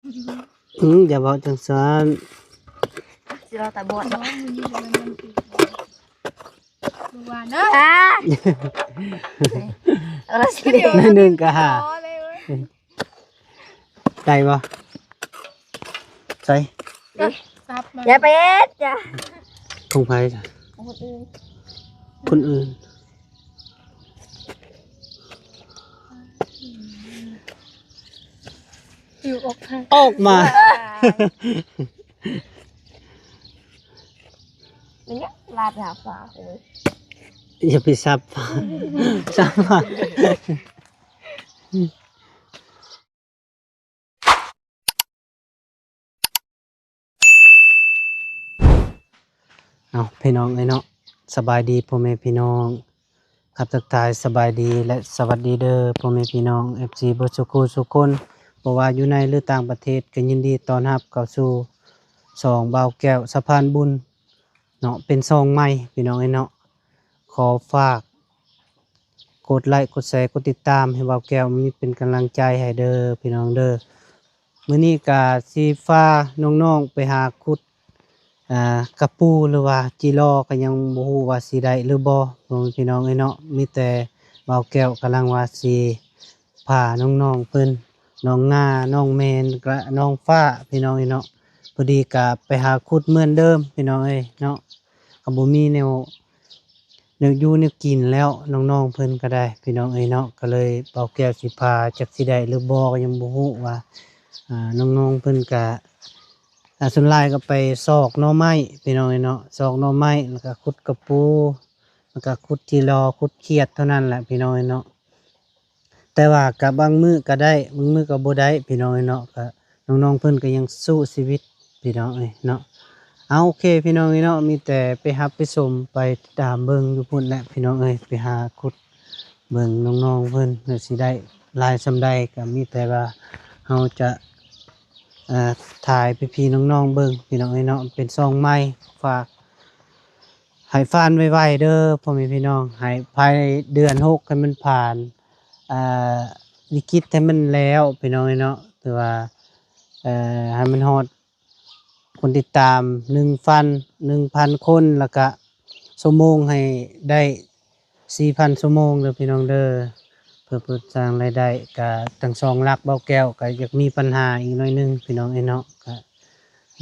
อย่าบอกจังซันสิเราตาบอดเนาะว่าเนาะสิเดียว หนึ่งก็หาได้บ่ใส่อย่าไปเอ็ดจ้ะคงไผจ้ะคนอื่นอยู่อกค่ะออกมาเนี่ยลาดหาฟ้าเลย อย่าไปซับซับมาเอาพี่น้องไอ้เนาะสบายดีพ่อแม่พี่น้องครับทักทายสบายดีและสวัสดีเด้อพ่อแม่พี่น้อง FC บ่สุขสุขคนบ่ว่าอยู่ในหรือต่างประเทศก็ยินดีต้อนรับเข้าสู่สองบ่าวแก้วสะพานบุญเนาะเป็นซองใหม่พี่น้องไอ้เนาะขอฝากกดไลค์กดแชร์กดติดตามให้บ่าวแก้วมีเป็นกำลังใจให้เด้อพี่น้องเด้อมื้อนี้ก็สิพาน้องๆไปหาขุดกระปูหรือว่าจิรอก็ยังบ่ฮู้ว่าสิได้หรือบ่พ่อแม่พี่น้องเอ้ยเนาะมีแต่บ่าวแก้วกำลังว่าสิพาน้องๆเพิ่นน้องงาน้องแมนและน้องฟ้าพี่น้องเอ้ยเนาะพอดีก็ไปหาขุดเหมือนเดิมพี่น้องเอ้ยเนาะก็บ่มีแนวอยู่แนวกินแล้วน้องๆเพิ่นก็ได้พี่น้องเอ้ยเนาะก็เลยบ่าวแก้วสิพาจักสิได้หรือบ่ก็ยังบ่ฮู้ว่าน้องๆเพิ่นก็ส่วนหลายก็ไปซอกหน่อไม้พี่น้องเนาะซอกหน่อไม้แล้วก็ขุดกระปูแล้วก็ขุดจิรอขุดเขียดเท่านั้นแหละพี่น้องเนาะแต่ว่ากับบางมื้อก็ได้บางมื้อก็บ่ได้พี่น้องเนาะก็น้องๆเพิ่นก็ยังสู้ชีวิตพี่น้องเนาะเอาโอเคพี่น้องเนาะมีแต่ไปรับไปชมไปตามเบิ่งอยู่พุ่นแหละพี่น้องไปหาขุดเบิ่งน้องๆเพิ่นสิได้หลายซำใดก็มีแต่ว่าเฮาจะถ่ายพี่ๆน้องๆเบิ่งพี่น้องเนาะเป็นซองไม้ฝากให้ฟานไวๆเด้อพ่อแม่พี่น้องให้ภายในเดือน6ให้มันผ่านวิกฤตให้มันแล้วพี่น้องเนาะถือว่าให้มันฮอดคนติดตาม1,000 คนแล้วก็ชั่วโมงให้ได้ 4,000 ชั่วโมงเด้อพี่น้องเด้อเพื่อสร้างรายได้ก็ทั้งสองหลักเบาแก้วก็อยากมีปัญหาอีกหน่อยนึงพี่น้องเนาะก็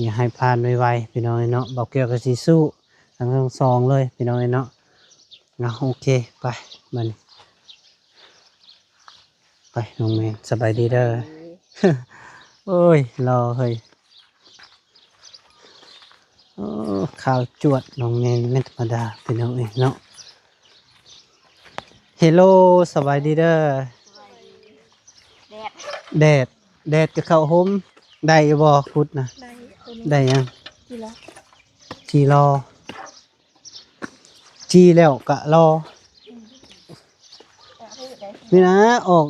อยากให้ผ่านไวๆพี่น้องเนาะเบาแก้วก็สิสู้ทั้งสองเลยพี่น้องเนาะโอเคไปมันไปน้องแมนสบายดีเด้อ โอ้ยรอเฮ้ยข่าวจวดน้องแมนไม่ธรรมดาพี่น้องเนาะเฮลโลสบายดีเด้อแดดจะเข้าห่มได้บ่คุดนะได้ยังจีรอจีแล้วกะรอนี่นะออก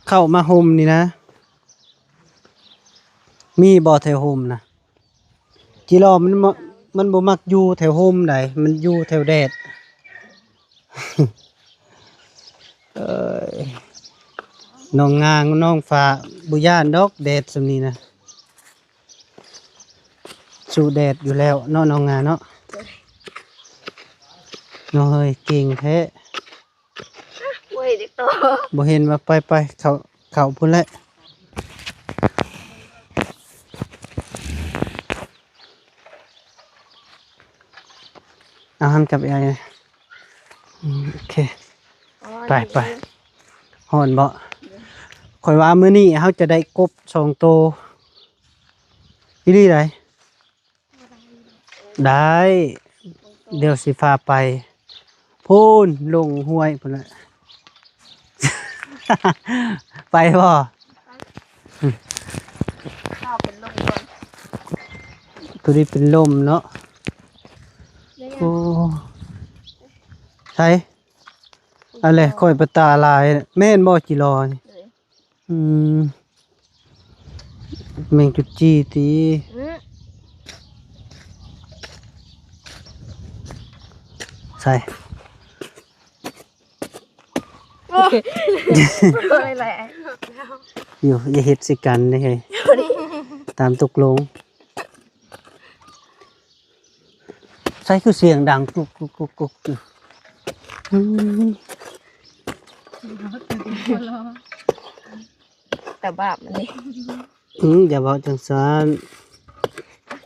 เข้ามาห่มนี่นะมีบ่แถวห่มนะจีรอมันบ่มักอยู่แถวห่มใดมันอยู่แถวแดด น้องงางน้องฟ้าบุญญาณดอกแดดสำนี้นะสู้แดดอยู่แล้วเนาะน้องงาเนาะน้องเฮ้ยเก่งแท้เว้ยเด็กโตบ่เห็นว่าไปเขาพุ่นแหละเอาหันกลับยายโอเคไปหอนบ่ข่อยว่ามื้อนี้เฮาจะได้กบ2 ตัวอีหลีได้ได้เดี๋ยวสิพาไปพูนลงห้วยพุ่นแหละ ไปบ่ข้าวเป็นลมก่อนตัวนี้เป็นลมเนาะโอ้ใช่อะไรค่อยประตาลายแม่นบ่จิรอนี่แมงจุดจีตีใส่อะไรอยู่อย่าเฮ็ดสิกันเด้เฮ้ย ตามตกลงใช่คือเสียงดังกุกกุกกุกกุกอยู่อืม แต่บาปมันนี่ อย่าบอกจังซัน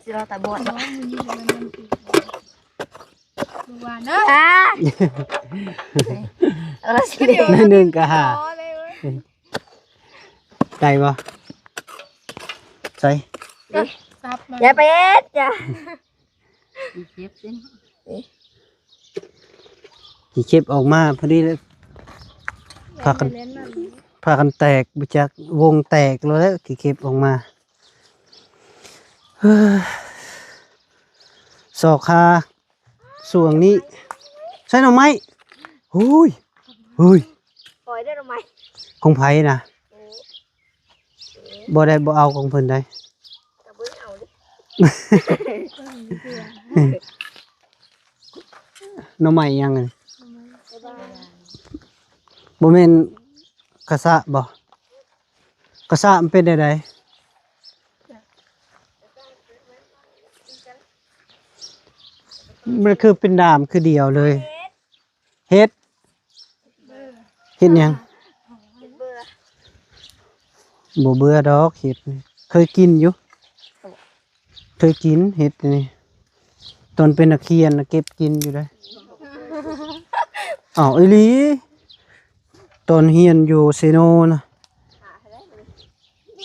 สิเราแต่บอด น้องมันนี่มันติดดูว่าเนาะ อ่ะเราสิเดียว นั่นหนึ่งกะหา อ๋อเลยเว้ย ได้บ่ใส่ ซับมา อย่าไปเอ็ดจ้ะ ขี่เข็บออกมาพอดีเลย พากัน เล่นนั่น พากันแตกไปจากวงแตกแล้วขี่เข็บออกมาเฮ้ยศอกคาส่วงนี้ใช่หน่อไม้หุยหุย ปล่อยได้หรือไม่ ของไผนะบ่ได้บ่เอาของเพิ่นได้ จะเบิ้งเอาดิ หน่อไม้ยังไง บ๊ายบาย บ่แม่นกระสะบ่กระสะมันเป็นได้มันคือเป็นดามคือเดียวเลยเฮ็ดเฮ็ดหยัง เบื่อ บ่เบื่อดอกเห็ดนี่เคยกินอยู่เคยกินเห็ดนี่ตอนเป็นนักเรียนน่ะเก็บกินอยู่ได้อ้าวอีหลีตอนเรียนอยู่เซโนนะ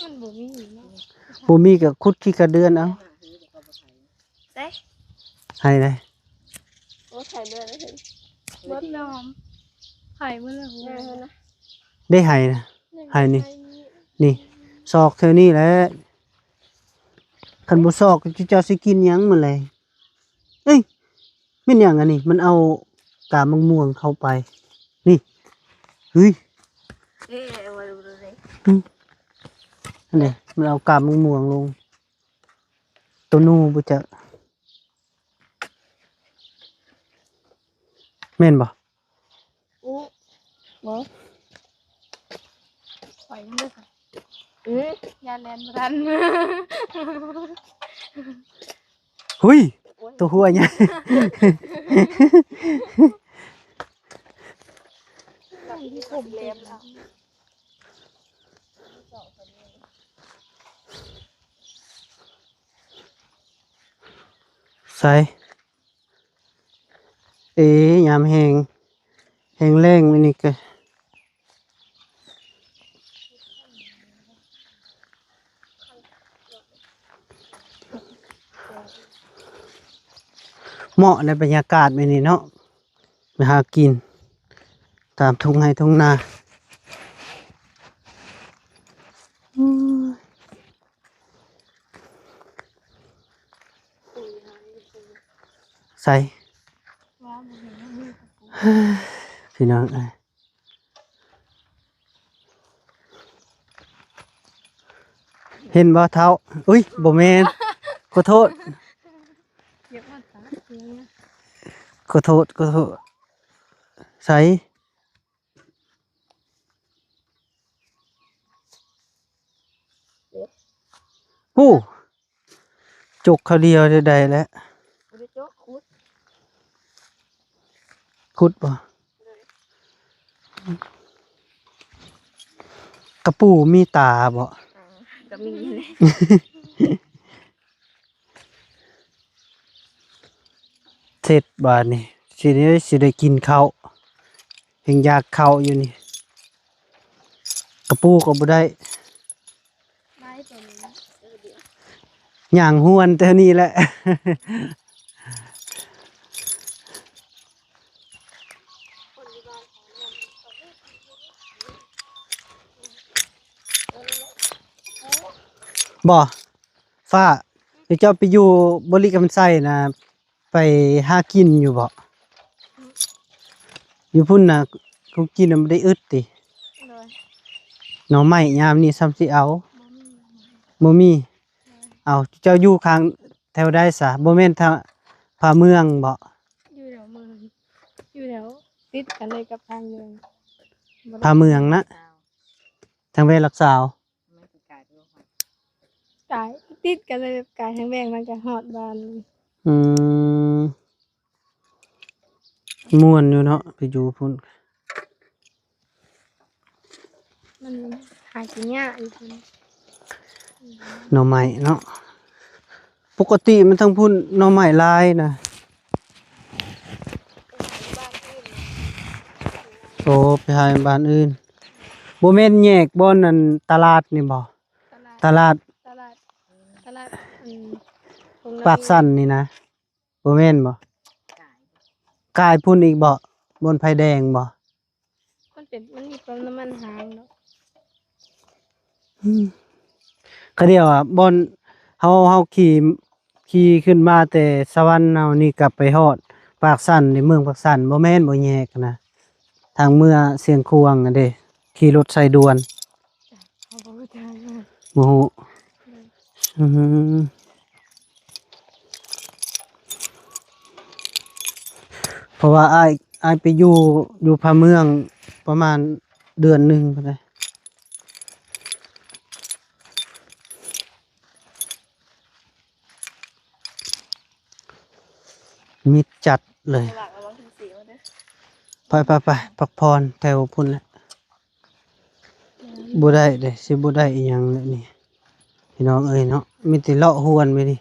มันบ่มีเนาะ บ่มีก็ขุดขี้กระเดือนเอา ใส่ ให้ได้ โอ้ใส่เบื่อแล้วถึง รถน้อมไข่มันละหัว ง่ายนะ ได้ให้นะให้นี่นี่ซอกเท่านี้แหละคันบ่ซอกเจ้าสิกินหยังมื้อแลงเอ้ยแม่นหยังอันนี้มันเอากาบมะม่วงเข้าไปนี่เฮ้ย มาดูเลย อันนี้มันเอากาบมะม่วงลงตัวนูบ่จะแม่นบ่ อู้บ่ ปล่อยมันเลยค่ะ อือย าแลนรัน หุยตัวหัวเนี่ย ที่ผมเล็บแล้ว ใส่เอ๋ยามแหงแหงแรงมันนี่ก็เหมาะในบรรยากาศแบบนี้เนาะไปหากิน ตามทุ่งไร่ทุ่งนาอืมใส่ ว่าบ่เห็นมันมีกับกู พี่น้องเอ้ยเห็นบ่เท้าอุ้ยบ่แม่นขอโทษ เก็บมันซะเสียงเนี่ย ขอโทษขอโทษใส่ผู้จกเขาเดียวได้แล้ว อุดโจ๊กคุด คุดบ่กระปูมีตาบ่ ก็มีเลย เสร็จบาดนี่สิได้กินข้าวเห็นอยากข้าวอยู่นี่กระปูก็บ่ได้ ไม้ตัวนี้ ย่างหวนแต่นี่แหละ บ่ฟ้าเดี๋ยวเจ้าไปอยู่บริกรรมไส้นะไปหากินอยู่บ่อยู่พุ่นน่ะเขากินน่ะบ่ได้อึดติ เลย หน่อไม้ยามนี้ซ้ำสิเอา บ่มีบ่มีเอาเจ้าอยู่ข้างแถวใดซะบ่แม่นทางพาเมืองบ่ อยู่แถวเมืองอยู่แถวติดกันเลยกับทางเมือง พาเมืองนะทางเวรักษาว กาย ติดกันเลยแบบกายทั้งแบงมันก็ฮอดบ้านเลย อืมม่วนอยู่เนาะไปอยู่พุ่น มันหากินยากอยู่พุ่น หน่อไม้เนาะปกติมันทั้งพุ่นหน่อไม้ลายนะโอ้ไปหาบ้านอื่นบ่แม่นแยกบ่อนนั่นตลาดนี่บ่ ตลาด ตลาด ตลาดตรง ปากสั้นนี่นะบ่แม่นบ่กายพุ่นอีกบ่บนไผแดงบ่ มันมีปั๊มน้ำมันหางเนาะ ก็เดียวอ่ะบ่อนเฮาขี่ขึ้นมาแต่สวรรค์เฮานี่กลับไปฮอดปากสั้นในเมืองปากสั้นบ่แม่นบ่แยกนะทางเมืองเสียงควงนั่นเด้ขี่รถไสด่วน เขาบอกว่าทางมา บ่ฮู้อืมเพราะว่าอ้ายไปอยู่พะเมืองประมาณเดือนหนึงพุ่นน่ะมิดจัดเลย หลักระวังถึงสีมันนะ ไปพักพรแถวพุ่นแหละบ่ได้เด้สิบ่ได้อีหยังเลยนี่พี่น้องเอ้ยเนาะมีแต่เลาะหวนไปดิ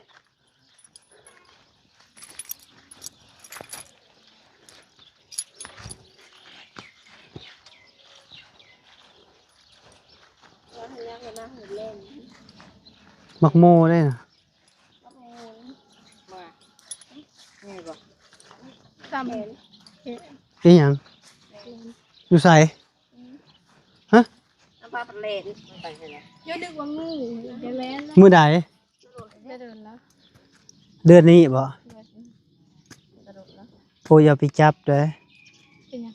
มักโมได้น่ะ ซ้ำ อีหยังอยู่ไสฮะ น้ำปลาปลาเลนไปใช่ไหม เยอะดึกว่างูเดี๋ยวแล้นแล้ว มื้อใด จะเดินแล้ว เดือนนี้บ่ กระโดดแล้ว โอ้อย่าไปจับเด้อ เป็นยัง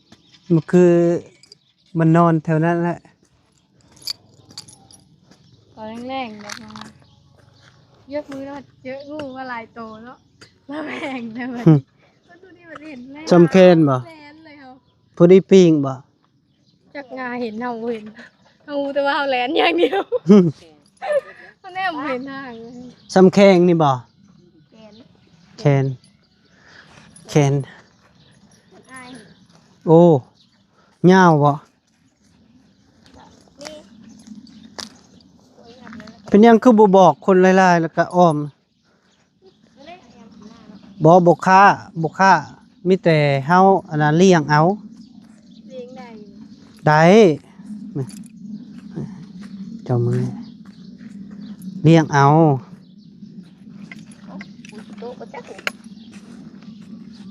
มันคือมันนอนแถวนั้นแหละ ตอนแรงๆแบบมาเยอะมือแล้วเยอะงูว่าลายโตเนาะแล้วแรงเลยมันก็ดูนี่มันเห็นแรง จำเคนบ่ แรงเลยเขา ผู้ได้ปิ้งบ่ จากงาเห็นเฮาเห็นเฮาแต่ว่าเฮาแลนอย่างเดียวเขาแนมเห็นทางเลย ซ้ำแข้งนี่บ่ แกน แคนแคน มันอาย โอ้ยาวบ่ นี่โอ้ยแบบนั้น เป็นหยังคือบ่บอกคนหลายๆแล้วก็อ้อม ไม่ได้แอมหน้าเนาะ บ่ค้ามีแต่เฮาอันนั้นเลี้ยงเอา เลี้ยงได้อยู่ ได้เจ้ามือเลี้ยงเอา อุ้ยโต๊ะก็จะถูก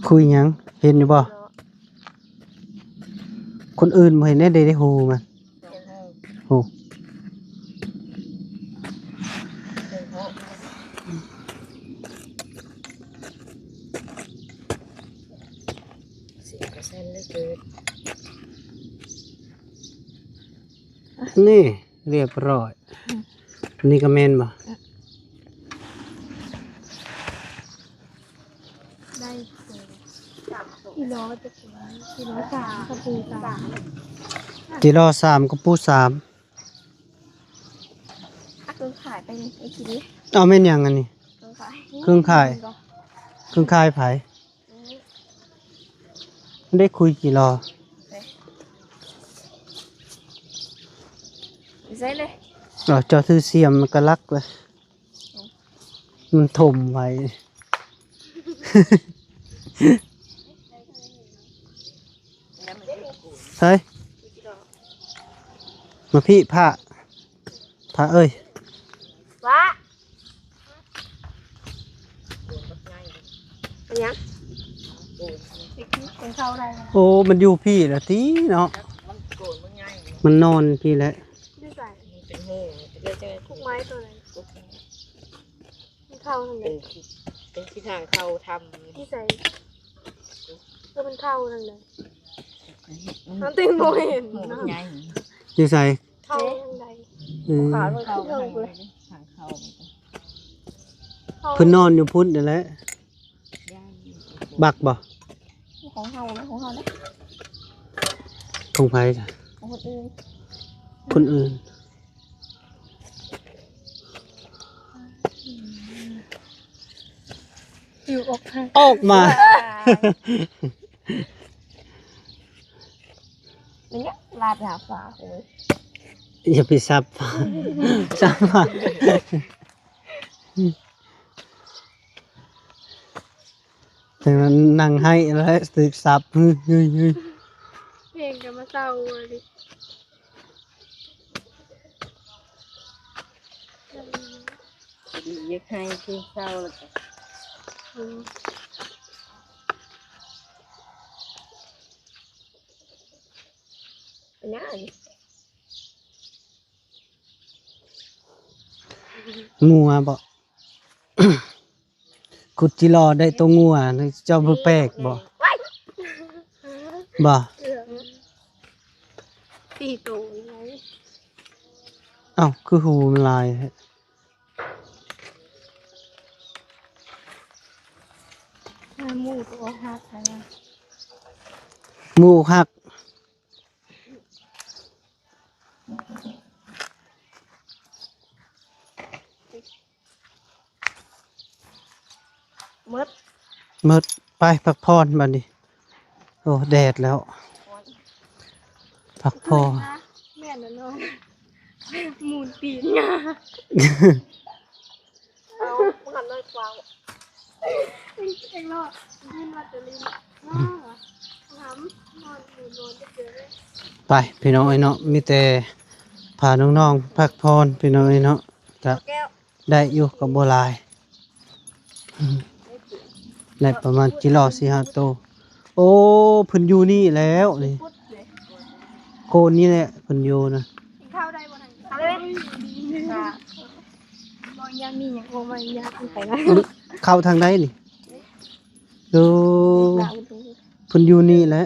คุยหยังเห็นอยู่บ่ เนาะ คนอื่นบ่เห็นได้ฮู้มันฮู้ 10%เลยเกิด นี่เรียบร้อยนี่ก็แม่นบ่ ได้เลย 3 กิโลจะถึงกิโลสามกระปูสาม กิโล3กับปู3 อ่ะตัวขายไปนี่ไอ้ทีนี้ เอาแม่นหยังอันนี้ ตัวขาย เครื่องข่าย เครื่องคายไผได้คุยกี่รอ ใส่เลย เจอถือเสียมมันก็ลักเลยมันถมไว้ เฮ้ยมาพี่ผ้าเอ้ย ว้าเป็นยัง เป็นเข้าได้ไหม โอ้มันอยู่พี่ละทีเนาะมันนอนพี่แหละ ที่ใส่ เป็นหูเดี๋ยวจะ ทุกไม้ตัวไหนมันเข้าทางไหน เป็นที่ทางเขาท ที่ใส่ก็มันเข้าทางไหนน้ำติงโมเห็น ำ นะ ใหญ่ อยู่ใส่ เข้าทางใด ขาวเขาทางเขา เพิ่นนอนอยู่พุ่นนั่นแหละบักบ่ ของเขาไหมของเขาไหม ของไผจ้ะ ของคนอื่น คนอื่น อยู่อกหัก ออกมา เนี่ยลาดหาฟ้าโอ้ย อย่าไปซับ ซับมาแต่มันนั่งให้แล้วตึกซับเฮ้ย เพลงกันมาเศร้าเลยดิ อยากให้คือเศร้าแล้วก็ อืม เป็นยังไง งัวบ่ ขุดจิรอได้ตัวงัวเจ้าบ่แปลกบ่บ่ เสือตีตูไง เอ้าคือหูมันลายแท้ หมูตัวหักอะไร หมูหัก มืด หมดไปพักพรบัดนี้โอ้แดดแล้วพักพร แม่น่ะนอนมูนปีนงา เอาหันเลยกวาง เอ็งรอดยินว่าจะลินถามนอนอยู่นอนจะเจอเลย ไปพี่น้องไอ้เนาะมีแต่พาน้องๆพักพรพี่น้องไอ้เนาะจะ แก้ว ได้อยู่กับบัวลายได้ประมาณกิโล4-5ตัวโอ้เพิ่นอยู่นี่แล้วนี่ พุดเลย โกนนี่แหละเพิ่นอยู่นะ กินข้าวได้บ่ทัน เอาเลยค่ะ บางอย่างมีอย่างโอมาอยากไปนะ เข้าทางใดนี่ดู กวางดู เพิ่นอยู่นี่แหละ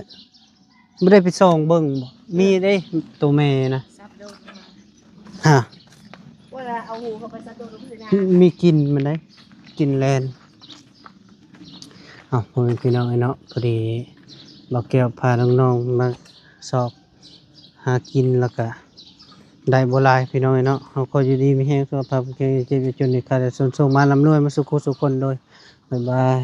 บ่ได้ไปส่องเบิ่งบ่มีได้ตัวแม่นะ ซับโดนมา ฮะ ว่าจะเอาหูเข้าไปซับโดนลงไปนะ มีกลิ่นมันได้กลิ่นแลนอ้าวพ่อแม่พี่น้องไอ้เนาะพอดีบ่แก้วพาน้องๆมาสอบหากินแล้วก็ได้บ่หลายพี่น้องไอ้เนาะเฮาก็อยู่ดีมีแฮงสุขภาพแข็งแรงเจ็บจนในคาได้ส่งมาร่ำรวยมาสุขสุขคนโดยบ๊ายบาย